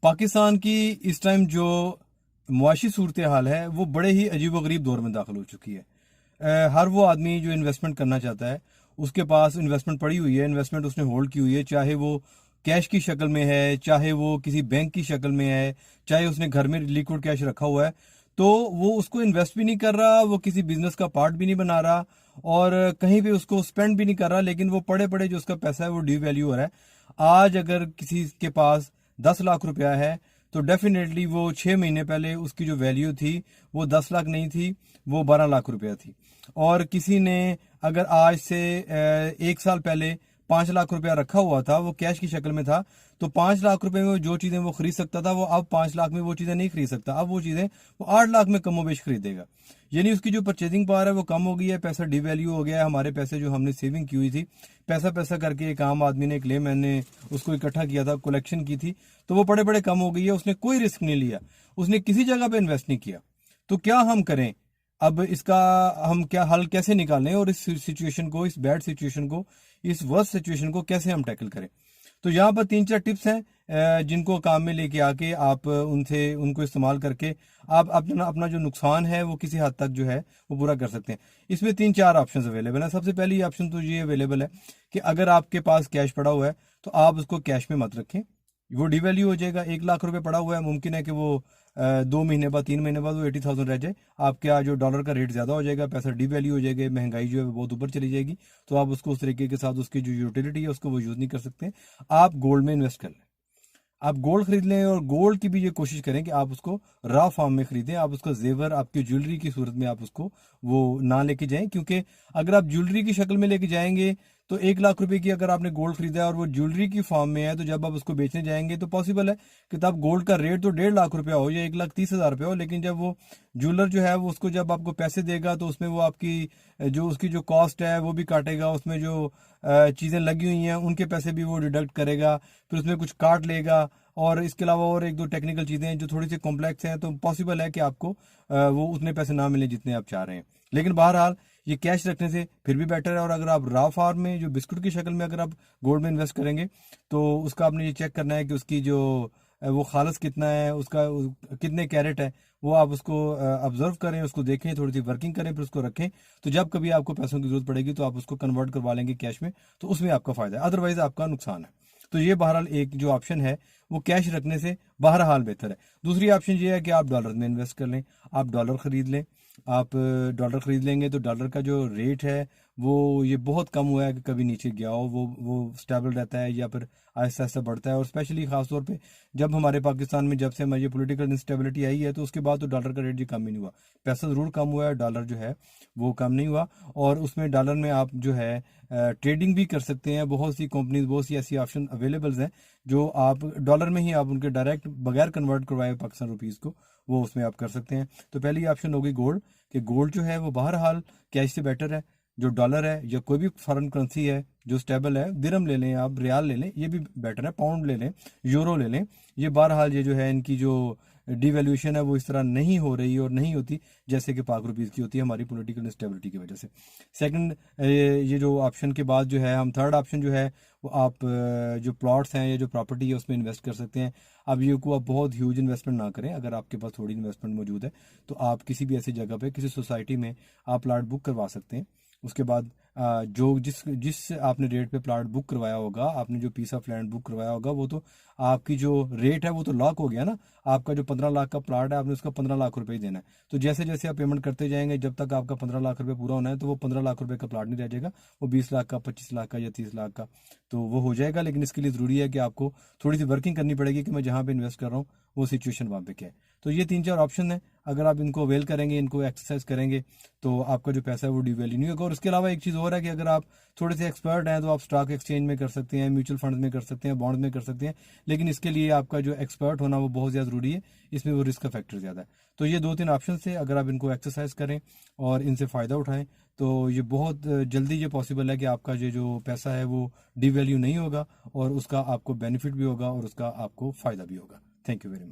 पाकिस्तान की इस टाइम जो मुआशी सूरत हाल है वो बड़े ही अजीबोगरीब दौर में दाखिल हो चुकी है। हर वो आदमी जो इन्वेस्टमेंट करना चाहता है उसके पास इन्वेस्टमेंट पड़ी हुई है, इन्वेस्टमेंट उसने होल्ड की हुई है, चाहे वो कैश की शक्ल में है, चाहे वो किसी बैंक की शक्ल में है, चाहे उसने घर में लिक्विड कैश रखा हुआ है, तो वो उसको इन्वेस्ट भी नहीं कर रहा, वो किसी बिजनेस का पार्ट भी नहीं बना रहा और कहीं भी उसको स्पेंड भी नहीं कर रहा, लेकिन वो पड़े पड़े जो उसका पैसा है वो डिवैल्यू हो रहा है। आज अगर किसी के पास 10 लाख रुपया है तो डेफिनेटली वो 6 महीने पहले उसकी जो वैल्यू थी वो 10 लाख नहीं थी, वो 12 लाख रुपया थी। और किसी ने अगर आज से 1 साल पहले 5 लाख रुपया रखा हुआ था, वो कैश की शक्ल में था, तो 5 लाख रुपए में जो चीजें वो खरीद सकता था वो अब 5 लाख में वो चीजें नहीं खरीद सकता। अब वो चीजें वो 8 लाख में कमोबेश खरीदेगा। यानी उसकी जो परचेजिंग पावर है वो कम हो गई है, पैसा डिवैल्यू हो गया है। हमारे पैसे जो हमने सेविंग की हुई थी, पैसा पैसा करके एक आम आदमी ने, एक मैंने उसको इकट्ठा किया था, कलेक्शन की थी, तो वो बड़े बड़े कम हो गई है। उसने कोई रिस्क नहीं लिया, उसने किसी जगह पे इन्वेस्ट नहीं किया। तो क्या हम करें अब, इसका हम क्या हल कैसे निकालें और इस सिचुएशन को, इस बैड सिचुएशन को, इस वर्स्ट सिचुएशन को कैसे हम टैकल करें? तो यहाँ पर 3-4 टिप्स हैं जिनको काम में लेके आके आप उनको इस्तेमाल करके आप अपना अपना जो नुकसान है वो किसी हद तक जो है वो पूरा कर सकते हैं। इसमें 3-4 ऑप्शंस अवेलेबल हैं। सबसे पहली ऑप्शन तो ये अवेलेबल है कि अगर आपके पास कैश पड़ा हुआ है तो आप उसको कैश में मत रखें, वो डिवैल्यू हो जाएगा। 1 लाख रुपए पड़ा हुआ है, मुमकिन है कि वो 2 महीने बाद, 3 महीने बाद वो 80,000 रह जाए। आपका जो डॉलर का रेट ज्यादा हो जाएगा, पैसा डिवैल्यू हो जाएगा, महंगाई जो है वो बहुत ऊपर चली जाएगी, तो आप उसको उस तरीके के साथ उसकी जो यूटिलिटी है उसको वो यूज नहीं कर सकते। आप गोल्ड में इन्वेस्ट कर लें, आप गोल्ड खरीद लें और गोल्ड की भी ये कोशिश करें कि आप उसको रॉ फॉर्म में खरीदें। आप उसका जेवर आपकी ज्वेलरी की सूरत में आप उसको वो ना लेके जाएं, क्योंकि अगर आप ज्वेलरी की शक्ल में लेके जाएंगे तो 1 लाख रुपए की अगर आपने गोल्ड खरीदा है और वो ज्वेलरी की फॉर्म में है, तो जब आप उसको बेचने जाएंगे तो पॉसिबल है कि तब गोल्ड का रेट तो 1.5 लाख रुपया हो या 1,30,000 रुपया हो, लेकिन जब वो ज्वेलर जो है वो उसको जब आपको पैसे देगा तो उसमें वो आपकी जो उसकी जो कॉस्ट है वो भी काटेगा, उसमें जो चीज़ें लगी हुई हैं उनके पैसे भी वो डिडक्ट करेगा, फिर उसमें कुछ काट लेगा। और इसके अलावा और एक दो टेक्निकल चीज़ें हैं जो थोड़ी सी कॉम्प्लेक्स हैं, तो पॉसिबल है कि आपको वो उतने पैसे ना मिले जितने आप चाह रहे हैं। लेकिन बहरहाल ये कैश रखने से फिर भी बेटर है। और अगर आप रॉ फार्म में जो बिस्कुट की शक्ल में अगर आप गोल्ड में इन्वेस्ट करेंगे तो उसका आपने ये चेक करना है कि उसकी जो वो खालस कितना है, उसका कितने कैरेट है, वो आप उसको ऑब्जर्व करें, उसको देखें, थोड़ी सी वर्किंग करें, फिर उसको रखें। तो जब कभी आपको पैसों की जरूरत पड़ेगी तो आप उसको कन्वर्ट करवा लेंगे कैश में, तो उसमें आपका फायदा है, अदरवाइज आपका नुकसान है। तो ये बहरहाल एक जो ऑप्शन है वो कैश रखने से बहरहाल बेहतर है। दूसरी ऑप्शन ये है कि आप डॉलर में इन्वेस्ट कर लें, आप डॉलर खरीद लें। आप डॉलर खरीद लेंगे तो डॉलर का जो रेट है वो ये बहुत कम हुआ है कि कभी नीचे गया हो, वो स्टेबल रहता है या फिर आहिस्ता आहिस्ता बढ़ता है। और स्पेशली खासतौर पे जब हमारे पाकिस्तान में जब से हमारी पॉलिटिकल इंस्टेबिलिटी आई है तो उसके बाद तो डॉलर का रेट जी कम ही नहीं हुआ, पैसा ज़रूर कम हुआ है, डॉलर जो है वो कम नहीं हुआ। और उसमें डॉलर में आप जो है ट्रेडिंग भी कर सकते हैं। बहुत सी कंपनीज, बहुत सी ऐसी ऑप्शन अवेलेबल हैं जो आप डॉलर में ही आप उनके डायरेक्ट बगैर कन्वर्ट करवाए पाकिस्तान रुपीज़ को वो उसमें आप कर सकते हैं। तो पहली ऑप्शन होगी गोल्ड, कि गोल्ड जो है वो बहरहाल कैश से बेटर है। जो डॉलर है या कोई भी फॉरेन करेंसी है जो स्टेबल है, दिरहम ले लें, आप रियाल ले लें, ये भी बेटर है, पाउंड ले लें, यूरो ले लें। ये बहरहाल ये जो है इनकी जो डिवैल्यूएशन है वो इस तरह नहीं हो रही और नहीं होती जैसे कि पाक रुपीज़ की होती है हमारी पॉलिटिकल इंस्टेबिलिटी की वजह से। सेकंड, ये जो ऑप्शन के बाद जो है हम थर्ड ऑप्शन जो है वो आप जो प्लॉट्स हैं या जो प्रॉपर्टी है उसमें इन्वेस्ट कर सकते हैं। अब ये को आप बहुत ह्यूज इन्वेस्टमेंट ना करें, अगर आपके पास थोड़ी इन्वेस्टमेंट मौजूद है तो आप किसी भी ऐसी जगह पे, किसी सोसाइटी में आप प्लाट बुक करवा सकते हैं। उसके बाद जो जिस जिस आपने रेट पे प्लाट बुक करवाया होगा, आपने जो पीस ऑफ लैंड बुक करवाया होगा, वो तो आपकी जो रेट है वो तो लॉक हो गया ना। आपका जो 15 लाख का प्लाट है आपने उसका 15 लाख रुपए ही देना है। तो जैसे जैसे आप पेमेंट करते जाएंगे जब तक आपका 15 लाख रुपए पूरा होना है तो वो 15 लाख रुपए का प्लाट नहीं रह जाएगा, वो 20 लाख का, 25 लाख का या 30 लाख का तो वो हो जाएगा। लेकिन इसके लिए ज़रूरी है कि आपको थोड़ी सी वर्किंग करनी पड़ेगी कि मैं जहाँ पे इन्वेस्ट कर रहा हूँ वो सिचुएशन वहाँ पे क्या है। तो ये 3-4 ऑप्शन है, अगर आप इनको अवेल करेंगे, इनको एक्सरसाइज करेंगे तो आपका जो पैसा है वो डिवैल्यू नहीं होगा। और उसके अलावा एक चीज़ और है कि अगर आप थोड़े से एक्सपर्ट हैं तो आप स्टॉक एक्सचेंज में कर सकते हैं, म्यूचुअल फंड में कर सकते हैं, बॉन्ड में कर सकते हैं। लेकिन इसके लिए आपका जो एक्सपर्ट होना वो बहुत ज़्यादा ज़रूरी है, इसमें वो रिस्क का फैक्टर ज़्यादा है। तो ये 2-3 ऑप्शन से अगर आप इनको एक्सरसाइज करें और इनसे फ़ायदा उठाएं तो ये बहुत जल्दी ये पॉसिबल है कि आपका ये जो पैसा है वो डिवैल्यू नहीं होगा और उसका आपको बेनिफिट भी होगा और उसका आपको फ़ायदा भी होगा। Thank you very much.